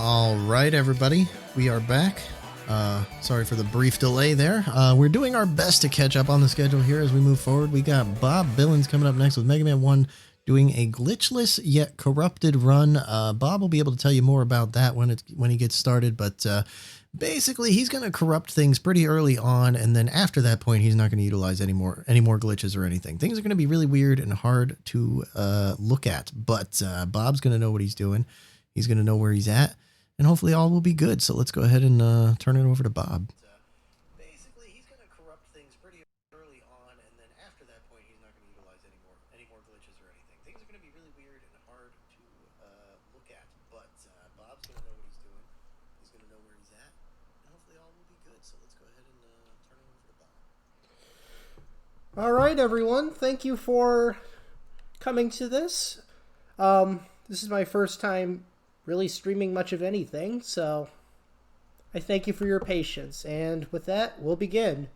All right, everybody, we are back. Sorry for the brief delay there. We're doing our best to catch up on the schedule here as we move forward. We got Bob Billans coming up next with Mega Man 1 doing a glitchless yet corrupted run. Bob will be able to tell you more about that when he gets started, but basically he's going to corrupt things pretty early on, and then after that point he's not going to utilize any more glitches or anything. Things are going to be really weird and hard to look at, but Bob's going to know what he's doing. He's going to know where he's at, and hopefully all will be good. So let's go ahead and turn it over to Bob. Basically, he's going to corrupt things pretty early on, and then after that point, he's not going to utilize any more glitches or anything. Things are going to be really weird and hard to look at, but Bob's going to know what he's doing. He's going to know where he's at, and hopefully all will be good. So let's go ahead and turn it over to Bob. All right, everyone. Thank you for coming to this. This is my first time really streaming much of anything, so I thank you for your patience, and with that, we'll begin.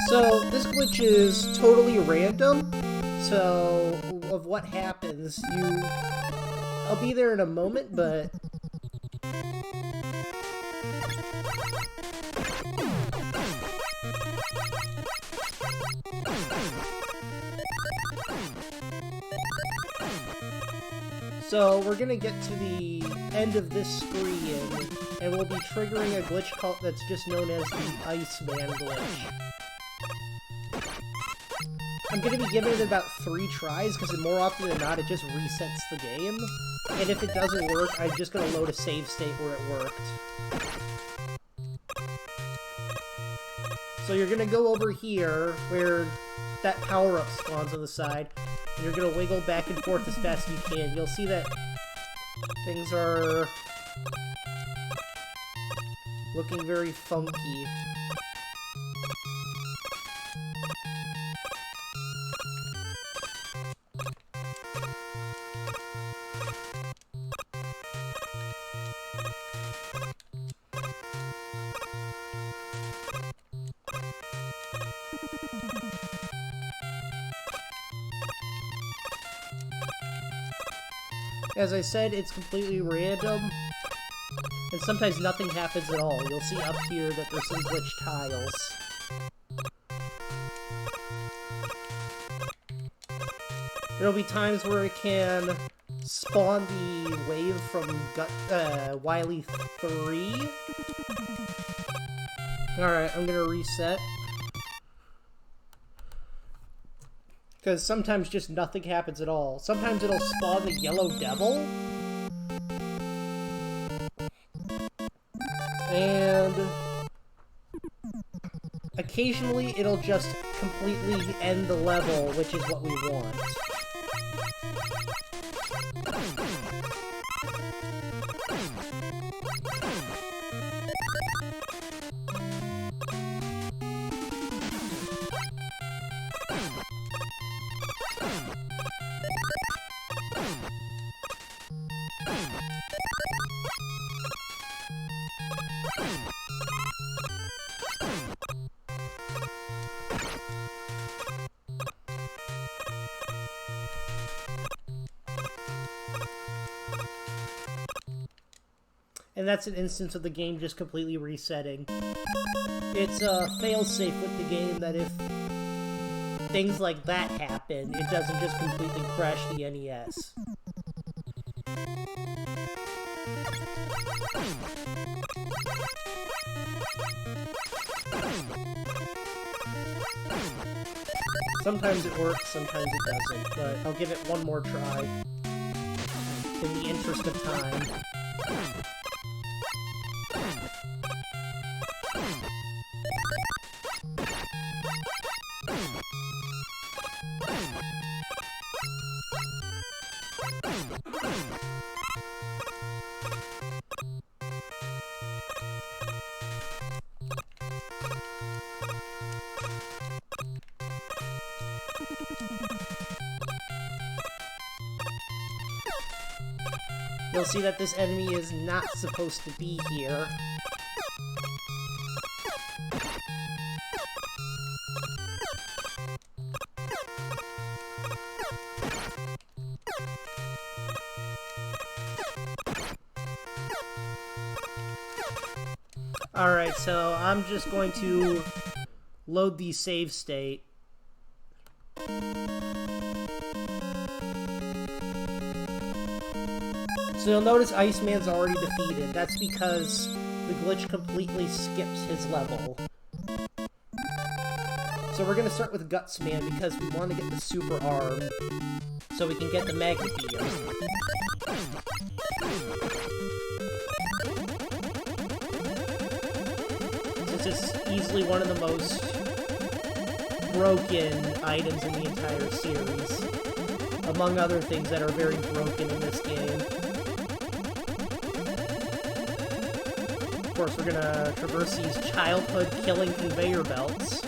So, this glitch is totally random, so of what happens, I'll be there in a moment, but so we're gonna get to the end of this screen, and we'll be triggering a glitch that's just known as the Iceman glitch. I'm gonna be giving it about 3 tries, because more often than not, it just resets the game. And if it doesn't work, I'm just gonna load a save state where it worked. So you're gonna go over here, where that power-up spawns on the side, and you're gonna wiggle back and forth as fast as you can. You'll see that things are looking very funky. As I said, it's completely random, and sometimes nothing happens at all. You'll see up here that there's some glitch tiles. There'll be times where it can spawn the wave from Wily 3. Alright, I'm gonna reset. Because sometimes just nothing happens at all. Sometimes it'll spawn the Yellow Devil. And occasionally it'll just completely end the level, which is what we want. And that's an instance of the game just completely resetting. It's a failsafe with the game that if things like that happen, it doesn't just completely crash the NES. Sometimes it works, sometimes it doesn't, but I'll give it one more try in the interest of time. You'll see that this enemy is not supposed to be here. Alright, so I'm just going to load the save state. So you'll notice Iceman's already defeated. That's because the glitch completely skips his level. So we're going to start with Gutsman because we want to get the super arm so we can get the Magnet Beam. This is easily one of the most broken items in the entire series, among other things that are very broken in this game. Of course, we're gonna traverse these childhood-killing conveyor belts.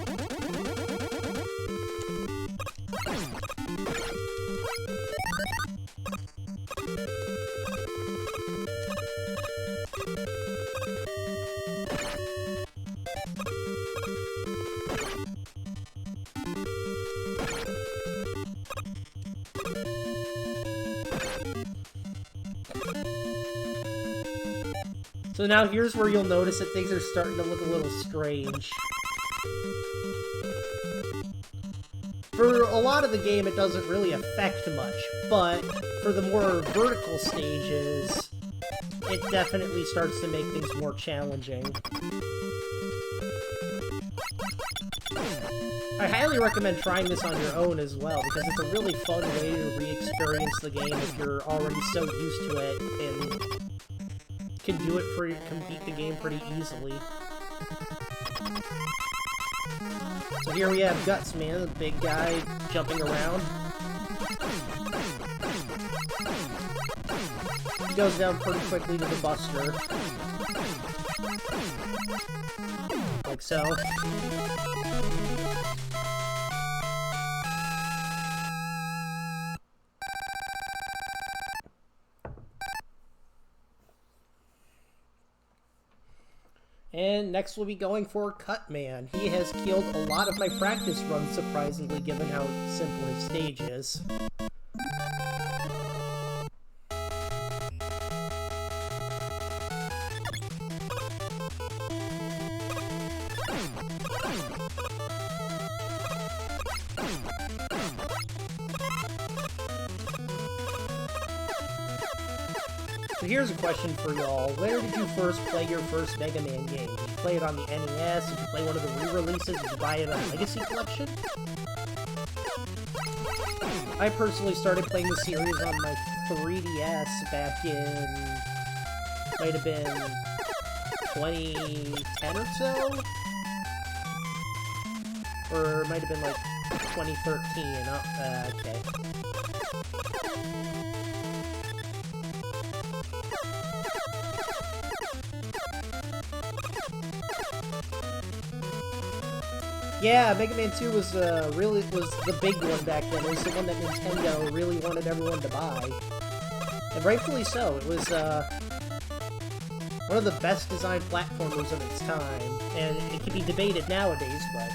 So now here's where you'll notice that things are starting to look a little strange. For a lot of the game, it doesn't really affect much, but for the more vertical stages, it definitely starts to make things more challenging. I highly recommend trying this on your own as well, because it's a really fun way to re-experience the game if you're already so used to it and can beat the game pretty easily. So here we have Gutsman, the big guy jumping around. He goes down pretty quickly to the Buster. Like so. And next we'll be going for Cutman. He has killed a lot of my practice runs, surprisingly, given how simple his stage is. So here's a question for y'all. Where did you first play your first Mega Man game? Did you play it on the NES? Did you play one of the re-releases? Did you buy it on the Legacy Collection? I personally started playing the series on my 3DS back in... might have been 2010 or so? Or it might have been like 2013. Okay. Yeah, Mega Man 2 was the big one back then. It was the one that Nintendo really wanted everyone to buy. And rightfully so. It was one of the best designed platformers of its time. And it can be debated nowadays, but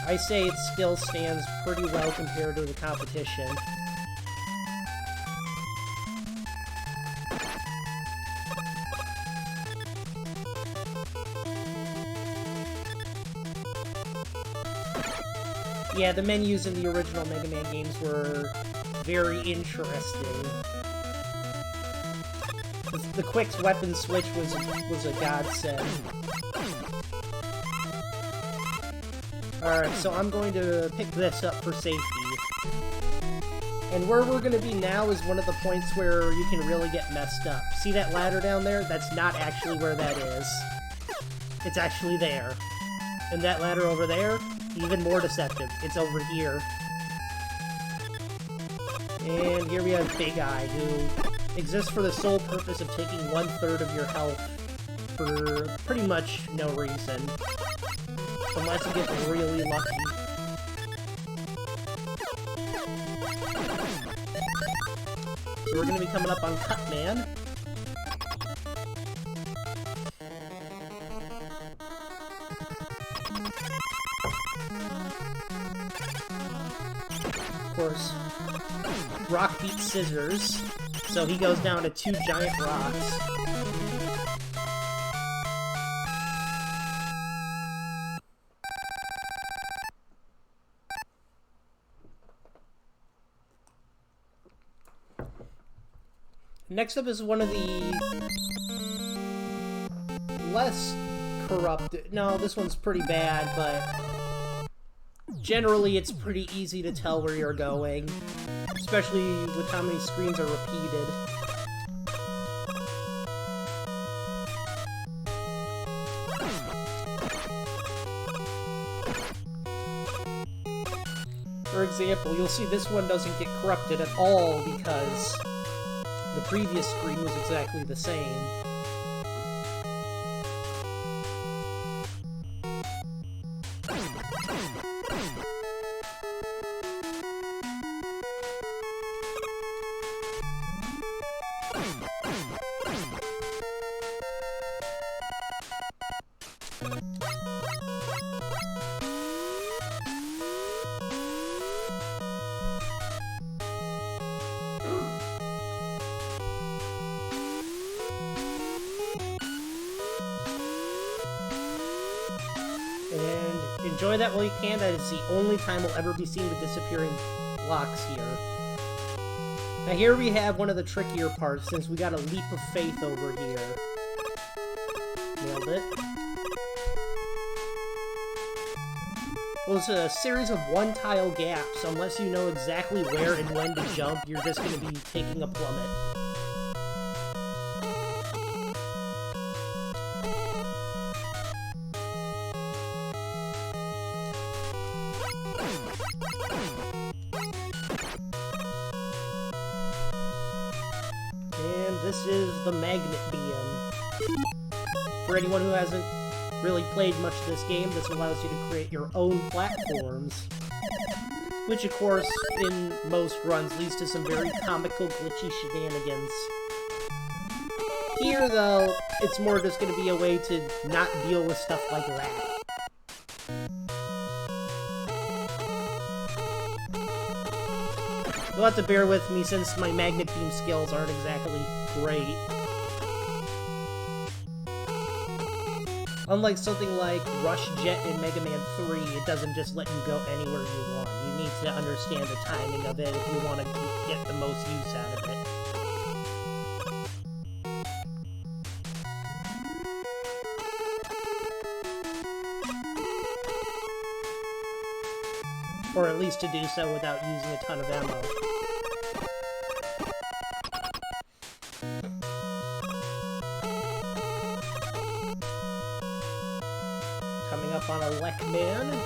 I say it still stands pretty well compared to the competition. Yeah, the menus in the original Mega Man games were very interesting. The quick weapon switch was a godsend. Alright, so I'm going to pick this up for safety. And where we're going to be now is one of the points where you can really get messed up. See that ladder down there? That's not actually where that is. It's actually there. And that ladder over there? Even more deceptive. It's over here. And here we have Big Eye, who exists for the sole purpose of taking 1/3 of your health for pretty much no reason. Unless you get really lucky. So we're going to be coming up on Cutman. Of course, rock beats scissors, so he goes down to 2 giant rocks. Next up is one of the less corrupted... No, this one's pretty bad, but generally it's pretty easy to tell where you're going, especially with how many screens are repeated. For example, you'll see this one doesn't get corrupted at all because the previous screen was exactly the same. And enjoy that while you can. That is the only time we'll ever be seeing the disappearing blocks here. Now here we have one of the trickier parts, since we got a leap of faith over here. Nailed it. Well, it's a series of one-tile gaps. Unless you know exactly where and when to jump, you're just going to be taking a plummet. And this is the magnet beam. For anyone who hasn't really played much of this game, this allows you to create your own platforms, which of course in most runs leads to some very comical glitchy shenanigans. Here though, it's more just going to be a way to not deal with stuff like that. You'll have to bear with me since my magnet beam skills aren't exactly great. Unlike something like Rush Jet in Mega Man 3, it doesn't just let you go anywhere you want. You need to understand the timing of it if you want to get the most use out of it. Or at least to do so without using a ton of ammo. Coming up on a Lekman.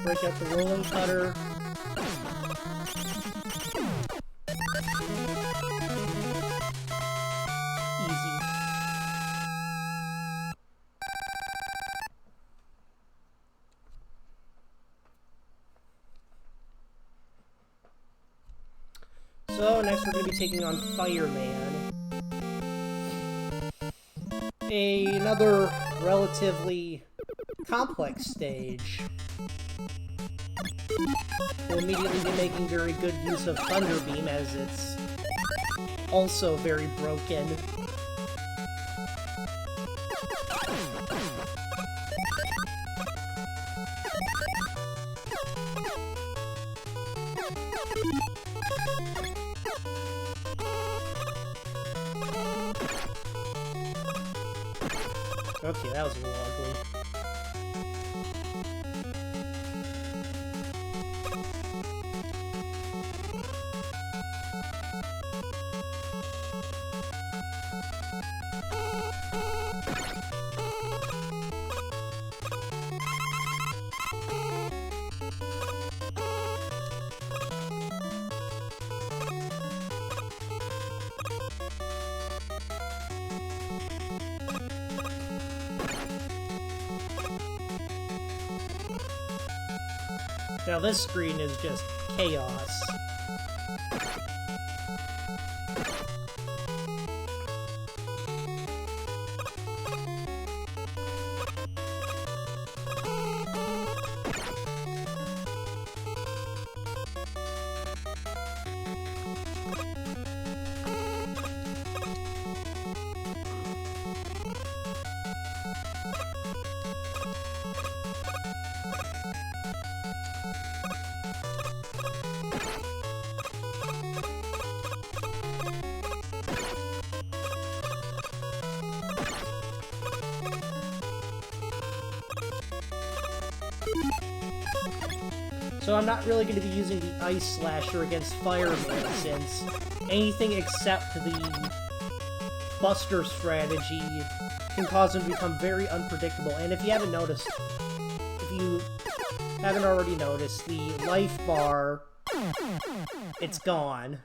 Break out the rolling cutter. Easy. So next we're going to be taking on Fireman. Another relatively complex stage. We'll immediately be making very good use of Thunder Beam, as it's also very broken. Okay, that was a little ugly. Now this screen is just chaos. So I'm not really going to be using the Ice Slasher against Fireman, since anything except the Buster strategy can cause him to become very unpredictable. And if you haven't noticed, if you haven't already noticed, the life bar, it's gone.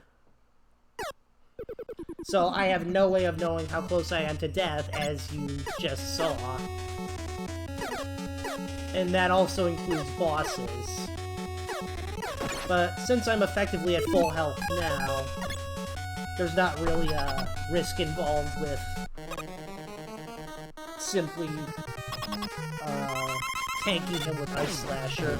So I have no way of knowing how close I am to death, as you just saw. And that also includes bosses. But since I'm effectively at full health now, there's not really a risk involved with simply tanking him with Ice Slasher.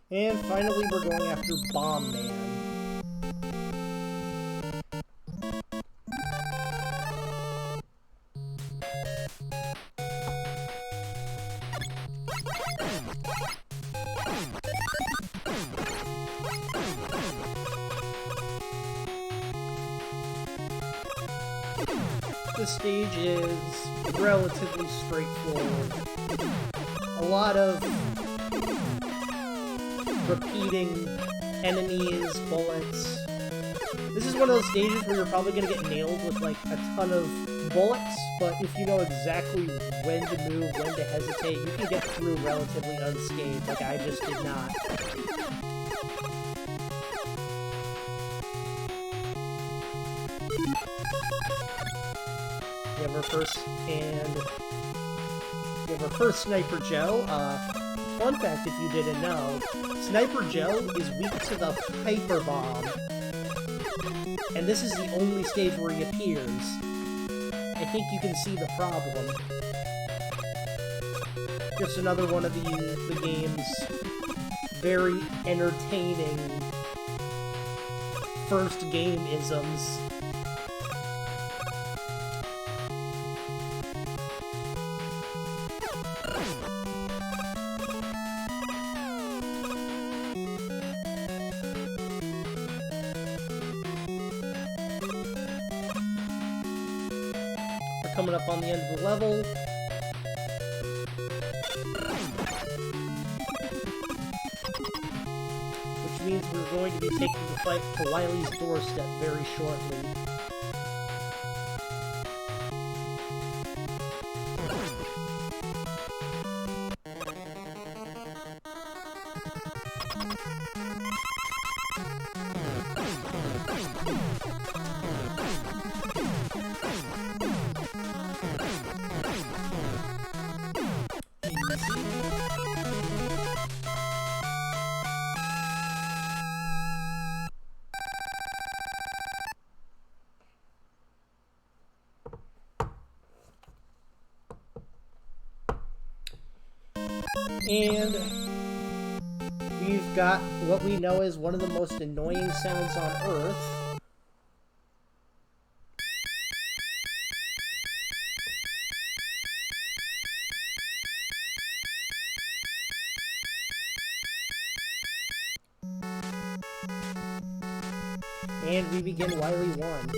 And finally, we're going after Bomb Man. This stage is relatively straightforward. A lot of repeating enemies, bullets. This is one of those stages where you're probably going to get nailed with like a ton of bullets, but if you know exactly when to move, when to hesitate, you can get through relatively unscathed, like I just did not. We have our first Sniper Joe. Fun fact, if you didn't know, Sniper Joe is weak to the Hyper Bomb. And this is the only stage where he appears. I think you can see the problem. Just another one of the game's very entertaining first game isms. Coming up on the end of the level. Which means we're going to be taking the fight to Wily's doorstep very shortly. And we've got what we know is one of the most annoying sounds on Earth. And we begin Wily 1.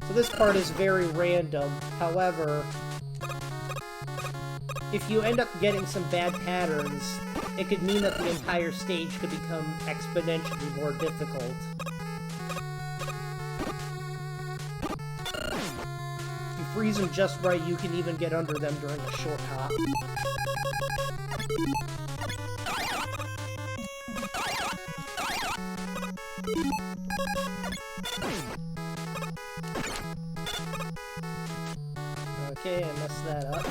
So this part is very random, however, if you end up getting some bad patterns, it could mean that the entire stage could become exponentially more difficult. If you freeze them just right, you can even get under them during a short hop. Okay, I messed that up.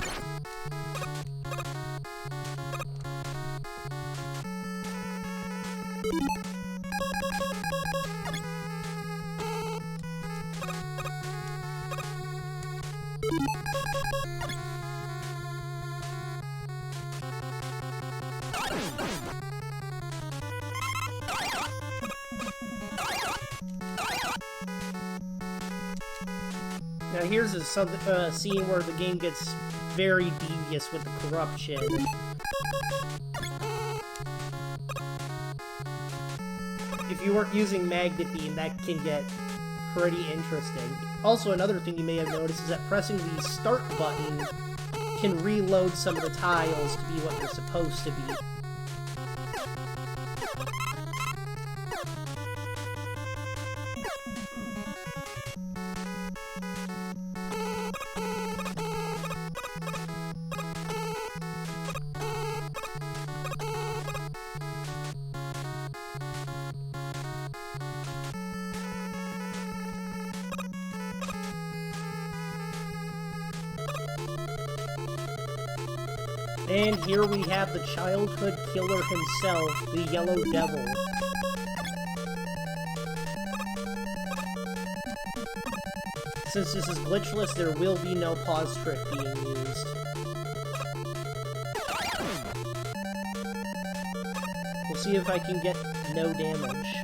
Now here's a scene where the game gets very devious with the corruption. If you weren't using Magnet Beam, that can get pretty interesting. Also, another thing you may have noticed is that pressing the start button can reload some of the tiles to be what they're supposed to be. And here we have the childhood killer himself, the Yellow Devil. Since this is glitchless, there will be no pause trick being used. We'll see if I can get no damage.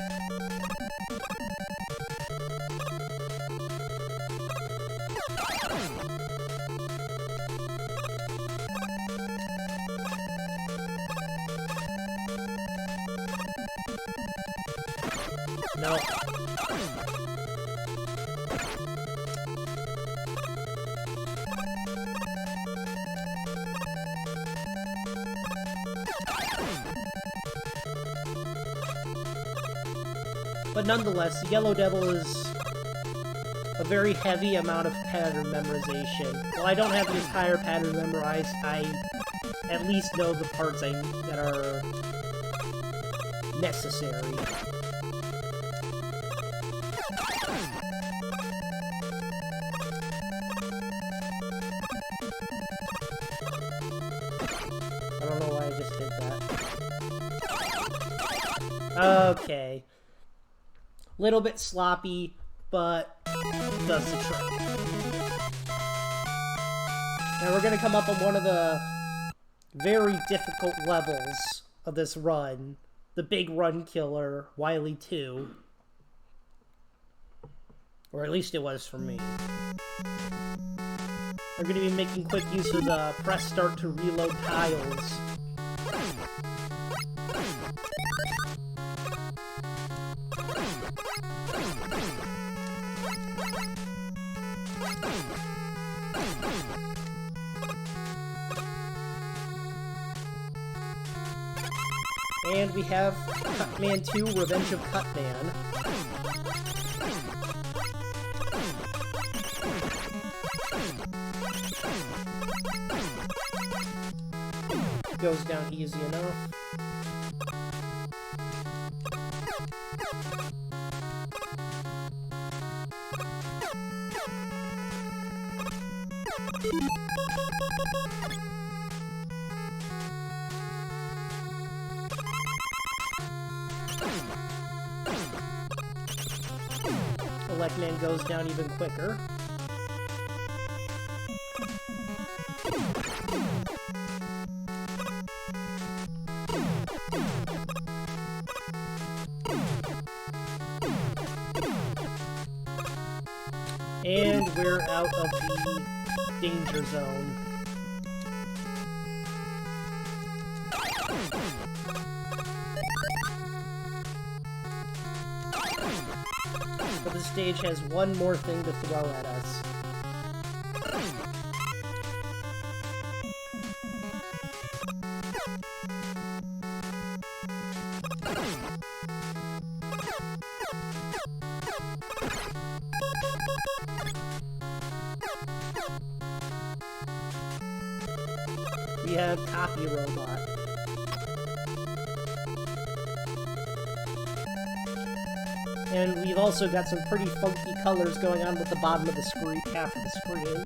No. But nonetheless, the Yellow Devil is a very heavy amount of pattern memorization. While I don't have the entire pattern memorized, I at least know the parts that are necessary. I don't know why I just did that. Okay. Little bit sloppy, but does the trick. Now we're gonna come up on one of the very difficult levels of this run. The Big Run Killer, Wily 2. Or at least it was for me. I'm going to be making quick use of the press start to reload tiles. And we have Cutman 2, Revenge of Cutman. Goes down easy enough. Electman goes down even quicker. And we're out of the danger zone. But the stage has one more thing to throw at us. We have Copy Robot. And we've also got some pretty funky colors going on with the bottom of the screen, half of the screen.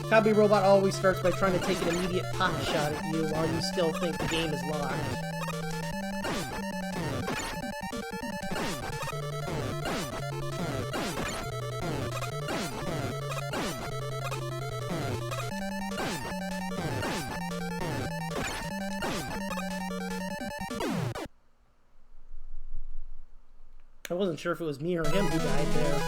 Copy Robot always starts by trying to take an immediate pot shot at you while you still think the game is locked. I wasn't sure if it was me or him who died there.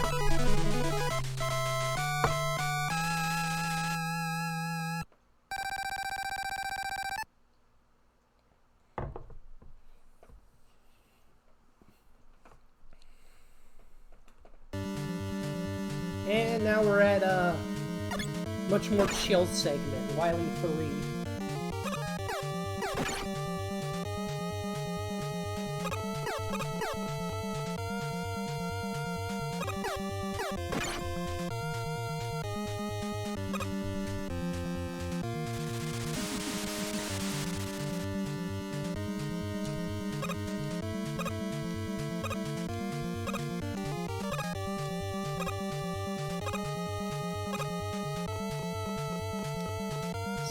And now we're at a much more chill segment, Wily 3.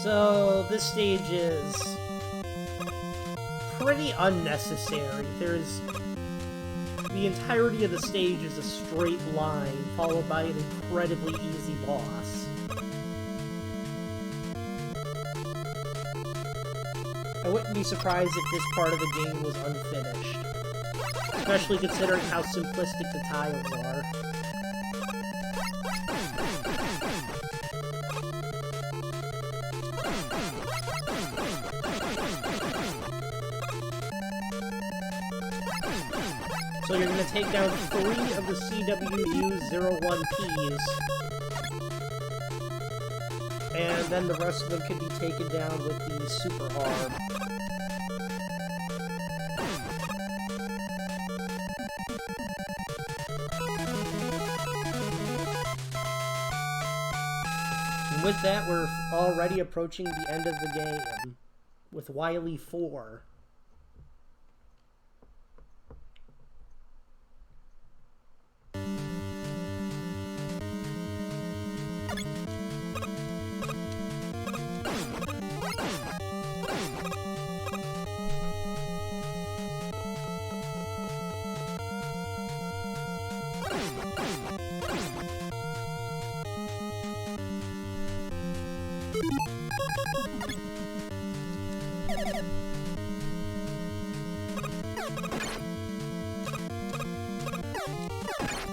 So, this stage is pretty unnecessary. There's... the entirety of the stage is a straight line, followed by an incredibly easy boss. I wouldn't be surprised if this part of the game was unfinished, especially considering how simplistic the tiles are. So you're going to take down 3 of the CWU-01Ps, and then the rest of them can be taken down with the Super Arm. And with that, we're already approaching the end of the game, with Wily 4.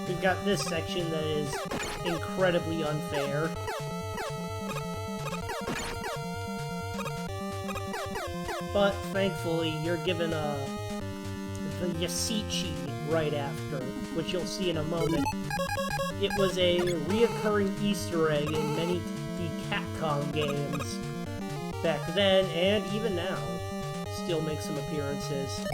We've got this section that is incredibly unfair. But thankfully, you're given the Yasichi right after, which you'll see in a moment. It was a reoccurring Easter egg in many of the Capcom games back then, and even now, still makes some appearances.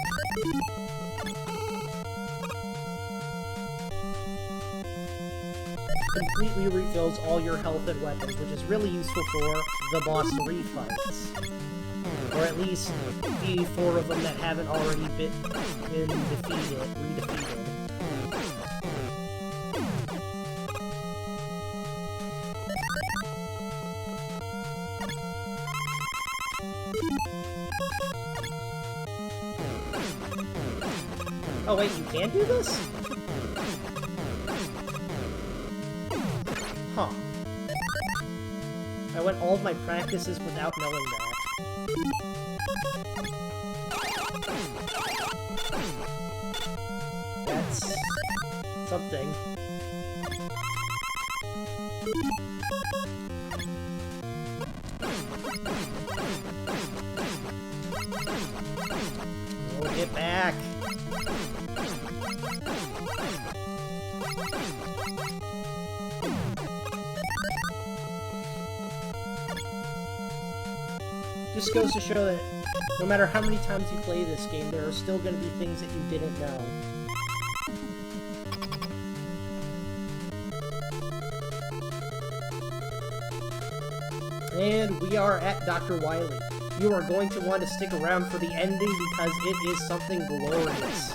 Completely refills all your health and weapons, which is really useful for the boss refights. Or at least the 4 of them that haven't already been redefeated. Oh wait, you can do this? Huh. I went all of my practices without knowing that. That's... something. Oh, get back! Just goes to show that no matter how many times you play this game, there are still going to be things that you didn't know. And we are at Dr. Wily. You are going to want to stick around for the ending because it is something glorious.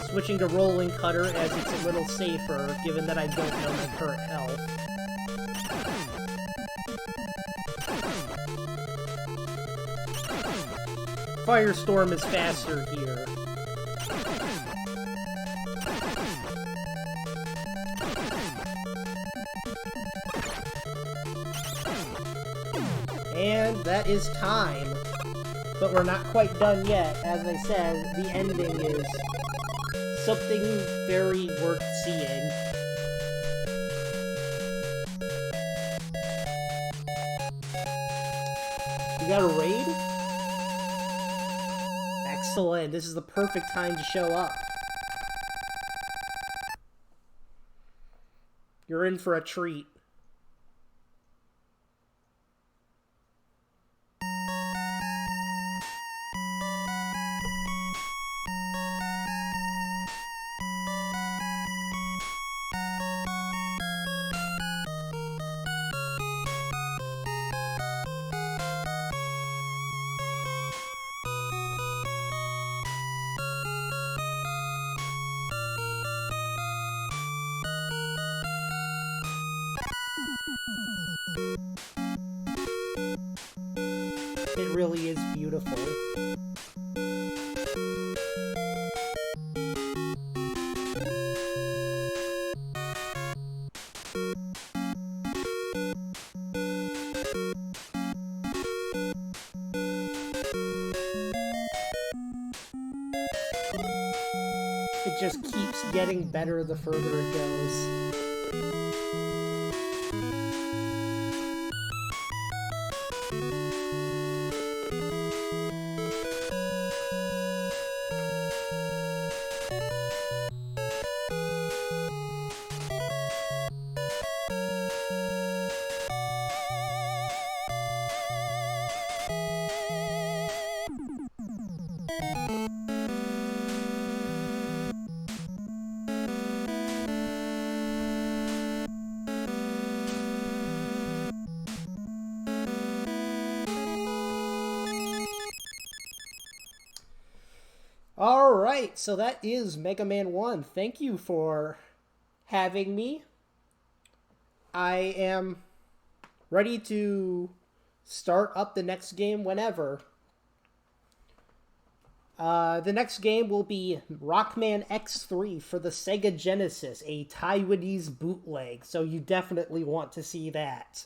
Switching to Rolling Cutter as it's a little safer, given that I don't know my current health. Firestorm is faster here. And that is time. But we're not quite done yet. As I said, the ending is something very worth seeing. You got a raid? Excellent. This is the perfect time to show up. You're in for a treat. It really is beautiful. It just keeps getting better the further it goes. Alright, so that is Mega Man 1. Thank you for having me. I am ready to start up the next game whenever. The next game will be Rockman X3 for the Sega Genesis, a Taiwanese bootleg, so you definitely want to see that.